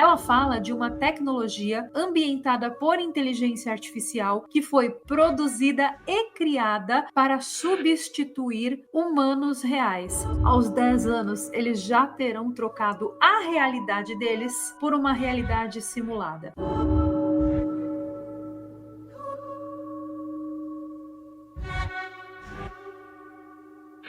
Ela fala de uma tecnologia ambientada por inteligência artificial que foi produzida e criada para substituir humanos reais. Aos 10 anos, eles já terão trocado a realidade deles por uma realidade simulada.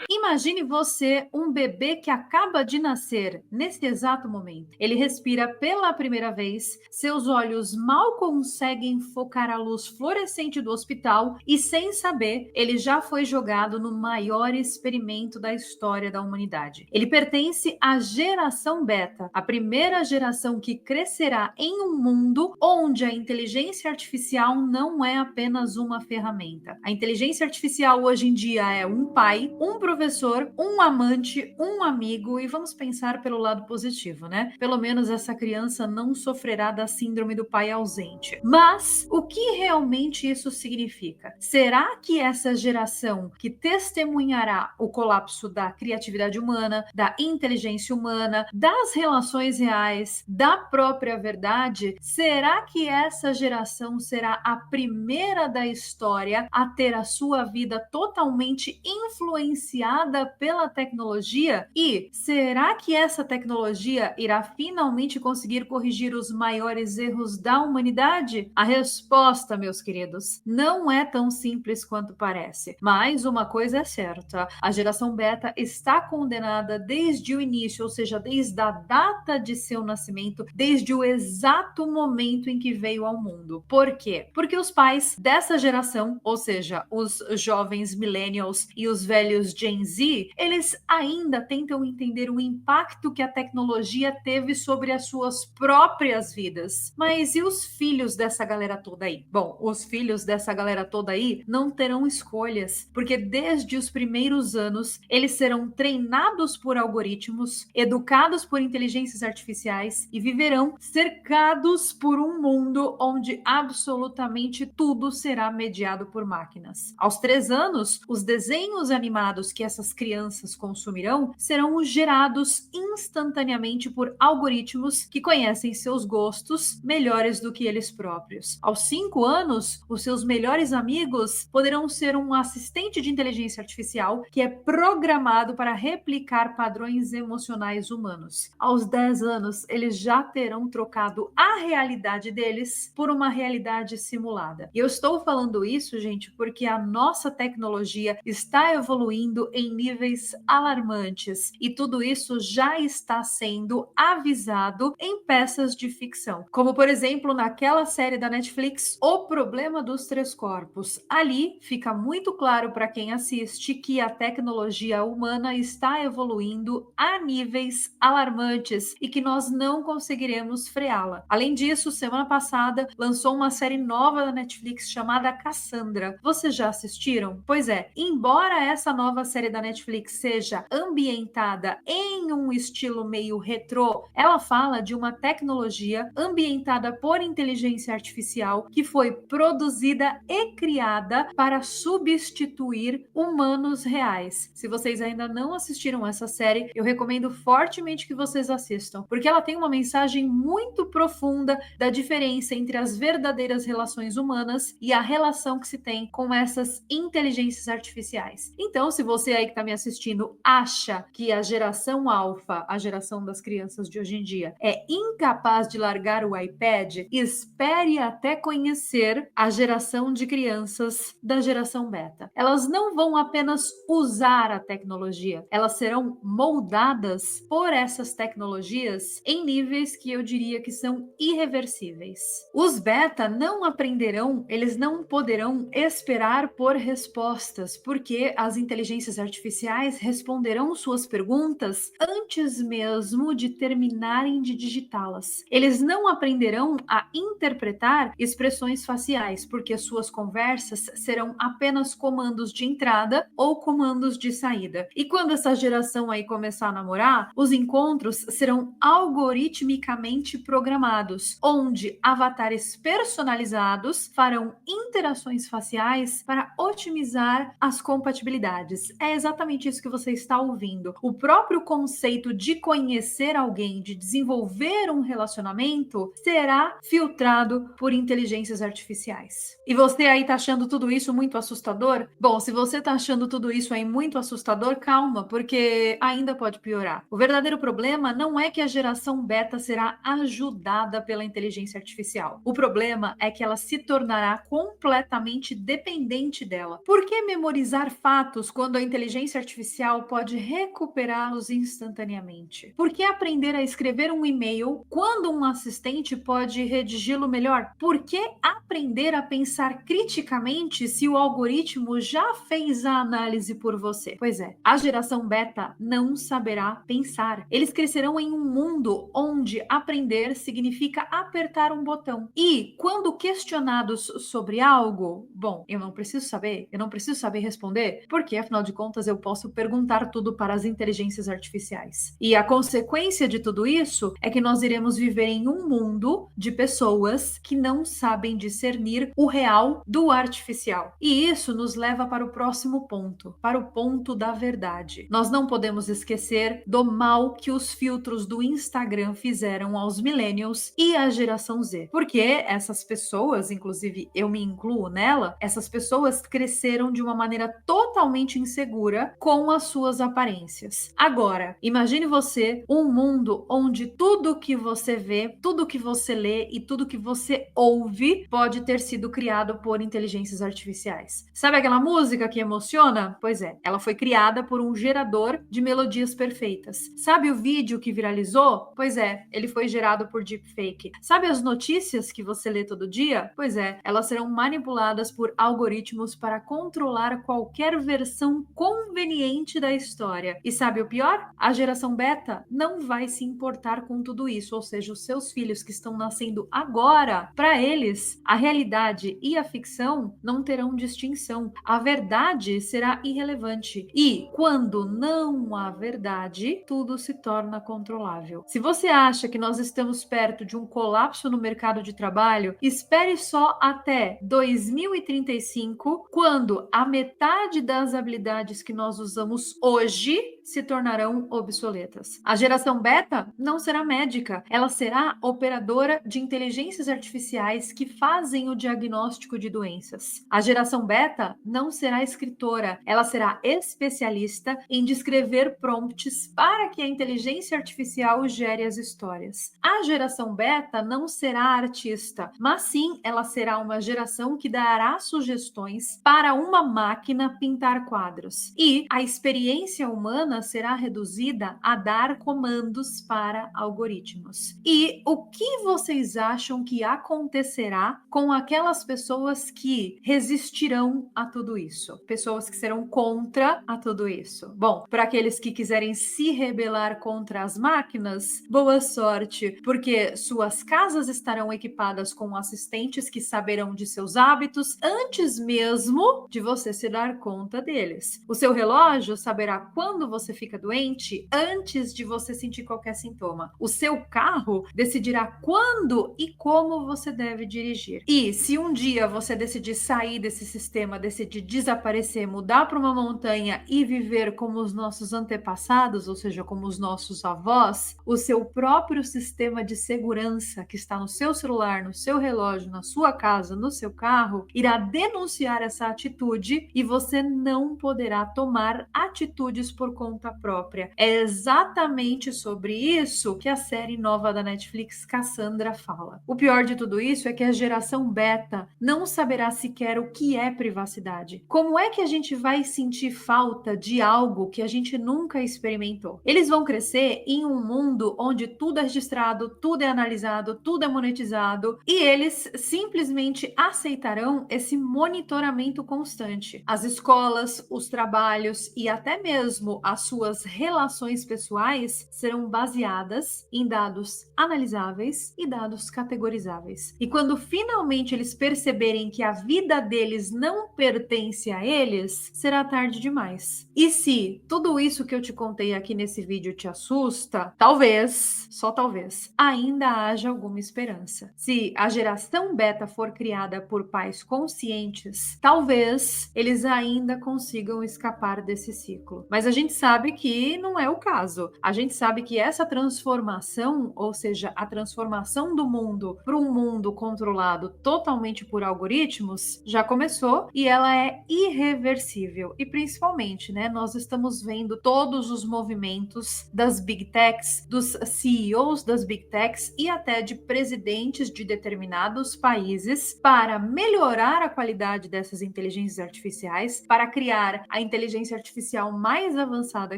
Imagine você um bebê que acaba de nascer nesse exato momento. Ele respira pela primeira vez, seus olhos mal conseguem focar a luz fluorescente do hospital e, sem saber, ele já foi jogado no maior experimento da história da humanidade. Ele pertence à geração beta, a primeira geração que crescerá em um mundo onde a inteligência artificial não é apenas uma ferramenta. A inteligência artificial hoje em dia é um pai, um professor, um amante, um amigo, e vamos pensar pelo lado positivo, né? Pelo menos essa criança não sofrerá da síndrome do pai ausente. Mas o que realmente isso significa? Será que essa geração que testemunhará o colapso da criatividade humana, da inteligência humana, das relações reais, da própria verdade, será que essa geração será a primeira da história a ter a sua vida totalmente influenciada pela tecnologia? E será que essa tecnologia irá finalmente conseguir corrigir os maiores erros da humanidade? A resposta, meus queridos, não é tão simples quanto parece. Mas uma coisa é certa: a geração beta está condenada desde o início, ou seja, desde a data de seu nascimento, desde o exato momento em que veio ao mundo. Por quê? Porque os pais dessa geração, ou seja, os jovens millennials e os velhos Gen Z, eles ainda tentam entender o impacto que a tecnologia teve sobre as suas próprias vidas. Mas e os filhos dessa galera toda aí? Bom, os filhos dessa galera toda aí não terão escolhas, porque desde os primeiros anos eles serão treinados por algoritmos, educados por inteligências artificiais e viverão cercados por um mundo onde absolutamente tudo será mediado por máquinas. Aos 3 anos, os desenhos animados que essas crianças consumirão serão gerados instantaneamente por algoritmos que conhecem seus gostos melhores do que eles próprios. Aos 5 anos, os seus melhores amigos poderão ser um assistente de inteligência artificial que é programado para replicar padrões emocionais humanos. Aos 10 anos, eles já terão trocado a realidade deles por uma realidade simulada. E eu estou falando isso, gente, porque a nossa tecnologia está evoluindo em níveis alarmantes e tudo isso já está sendo avisado em peças de ficção. Como, por exemplo, naquela série da Netflix, O Problema dos Três Corpos. Ali fica muito claro para quem assiste que a tecnologia humana está evoluindo a níveis alarmantes e que nós não conseguiremos freá-la. Além disso, semana passada lançou uma série nova da Netflix chamada Cassandra. Vocês já assistiram? Pois é, embora essa nova série da Netflix seja ambientada em um estilo meio retrô, ela fala de uma tecnologia ambientada por inteligência artificial que foi produzida e criada para substituir humanos reais. Se vocês ainda não assistiram essa série, eu recomendo fortemente que vocês assistam, porque ela tem uma mensagem muito profunda da diferença entre as verdadeiras relações humanas e a relação que se tem com essas inteligências artificiais. Então, se você aí que está me assistindo acha que a geração alfa, a geração das crianças de hoje em dia, é incapaz de largar o iPad, espere até conhecer a geração de crianças da geração beta. Elas não vão apenas usar a tecnologia, elas serão moldadas por essas tecnologias em níveis que eu diria que são irreversíveis. Os beta não aprenderão, eles não poderão esperar por respostas, porque as inteligências artificiais responderão suas perguntas antes mesmo de terminarem de digitá-las. Eles não aprenderão a interpretar expressões faciais, porque suas conversas serão apenas comandos de entrada ou comandos de saída. E quando essa geração aí começar a namorar, os encontros serão algoritmicamente programados, onde avatares personalizados farão interações faciais para otimizar as compatibilidades. É exatamente exatamente isso que você está ouvindo. O próprio conceito de conhecer alguém, de desenvolver um relacionamento, será filtrado por inteligências artificiais. E você aí tá achando tudo isso muito assustador? Bom, se você tá achando tudo isso aí muito assustador, calma, porque ainda pode piorar. O verdadeiro problema não é que a geração beta será ajudada pela inteligência artificial. O problema é que ela se tornará completamente dependente dela. Por que memorizar fatos quando a inteligência artificial pode recuperá-los instantaneamente? Por que aprender a escrever um e-mail quando um assistente pode redigi-lo melhor? Por que aprender a pensar criticamente se o algoritmo já fez a análise por você? Pois é, a geração beta não saberá pensar. Eles crescerão em um mundo onde aprender significa apertar um botão. E quando questionados sobre algo, bom, eu não preciso saber responder, porque afinal de contas eu posso perguntar tudo para as inteligências artificiais. E a consequência de tudo isso é que nós iremos viver em um mundo de pessoas que não sabem discernir o real do artificial. E isso nos leva para o próximo ponto, para o ponto da verdade. Nós não podemos esquecer do mal que os filtros do Instagram fizeram aos millennials e à geração Z. Porque essas pessoas, inclusive eu me incluo nela, essas pessoas cresceram de uma maneira totalmente insegura com as suas aparências. Agora, imagine você um mundo onde tudo que você vê, tudo que você lê e tudo que você ouve pode ter sido criado por inteligências artificiais. Sabe aquela música que emociona? Pois é, ela foi criada por um gerador de melodias perfeitas. Sabe o vídeo que viralizou? Pois é, ele foi gerado por deepfake. Sabe as notícias que você lê todo dia? Pois é, elas serão manipuladas por algoritmos para controlar qualquer versão conveniente da história. E sabe o pior? A geração beta não vai se importar com tudo isso, ou seja, os seus filhos que estão nascendo agora, para eles, a realidade e a ficção não terão distinção. A verdade será irrelevante. E quando não há verdade, tudo se torna controlável. Se você acha que nós estamos perto de um colapso no mercado de trabalho, espere só até 2035, quando a metade das habilidades que nós usamos hoje se tornarão obsoletas. A geração beta não será médica, ela será operadora de inteligências artificiais que fazem o diagnóstico de doenças. A geração beta não será escritora, ela será especialista em descrever prompts para que a inteligência artificial gere as histórias. A geração beta não será artista, mas sim ela será uma geração que dará sugestões para uma máquina pintar quadros. E a experiência humana será reduzida a dar comandos para algoritmos. E o que vocês acham que acontecerá com aquelas pessoas que resistirão a tudo isso? Pessoas que serão contra a tudo isso. Bom, para aqueles que quiserem se rebelar contra as máquinas, boa sorte, porque suas casas estarão equipadas com assistentes que saberão de seus hábitos antes mesmo de você se dar conta deles. O seu relógio saberá quando você fica doente antes de você sentir qualquer sintoma. O seu carro decidirá quando e como você deve dirigir. E se um dia você decidir sair desse sistema, decidir desaparecer, mudar para uma montanha e viver como os nossos antepassados, ou seja, como os nossos avós, o seu próprio sistema de segurança que está no seu celular, no seu relógio, na sua casa, no seu carro, irá denunciar essa atitude e você não poderá tomar atitudes por conta própria. É exatamente sobre isso que a série nova da Netflix, Cassandra, fala. O pior de tudo isso é que a geração beta não saberá sequer o que é privacidade. Como é que a gente vai sentir falta de algo que a gente nunca experimentou? Eles vão crescer em um mundo onde tudo é registrado, tudo é analisado, tudo é monetizado e eles simplesmente aceitarão esse monitoramento constante. As escolas, os trabalhos e até mesmo a as suas relações pessoais serão baseadas em dados analisáveis e dados categorizáveis. E quando finalmente eles perceberem que a vida deles não pertence a eles, será tarde demais. E se tudo isso que eu te contei aqui nesse vídeo te assusta, talvez, só talvez, ainda haja alguma esperança. Se a geração beta for criada por pais conscientes, talvez eles ainda consigam escapar desse ciclo. Mas a gente sabe que não é o caso. A gente sabe que essa transformação, ou seja, a transformação do mundo para um mundo controlado totalmente por algoritmos, já começou e ela é irreversível. E principalmente, né, nós estamos vendo todos os movimentos das Big Techs, dos CEOs das Big Techs e até de presidentes de determinados países para melhorar a qualidade dessas inteligências artificiais, para criar a inteligência artificial mais avançada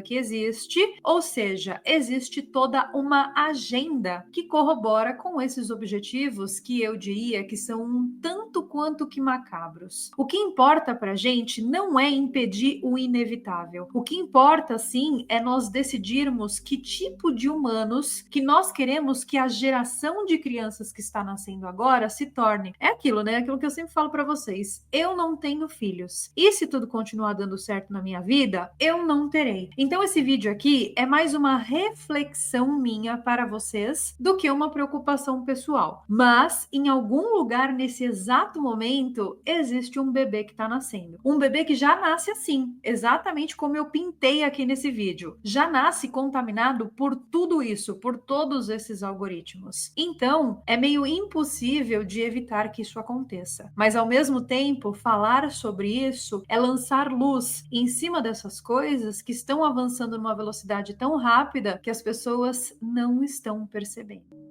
que existe, ou seja, existe toda uma agenda que corrobora com esses objetivos que eu diria que são um tanto quanto que macabros. O que importa pra gente não é impedir o inevitável. O que importa, sim, é nós decidirmos que tipo de humanos que nós queremos que a geração de crianças que está nascendo agora se torne. É aquilo, né? Aquilo que eu sempre falo pra vocês. Eu não tenho filhos. E se tudo continuar dando certo na minha vida, eu não terei. Então esse vídeo aqui é mais uma reflexão minha para vocês do que uma preocupação pessoal. Mas em algum lugar nesse exato momento existe um bebê que está nascendo. Um bebê que já nasce assim, exatamente como eu pintei aqui nesse vídeo. Já nasce contaminado por tudo isso, por todos esses algoritmos. Então, é meio impossível de evitar que isso aconteça. Mas ao mesmo tempo, falar sobre isso é lançar luz em cima dessas coisas que estão avançando numa velocidade tão rápida que as pessoas não estão percebendo.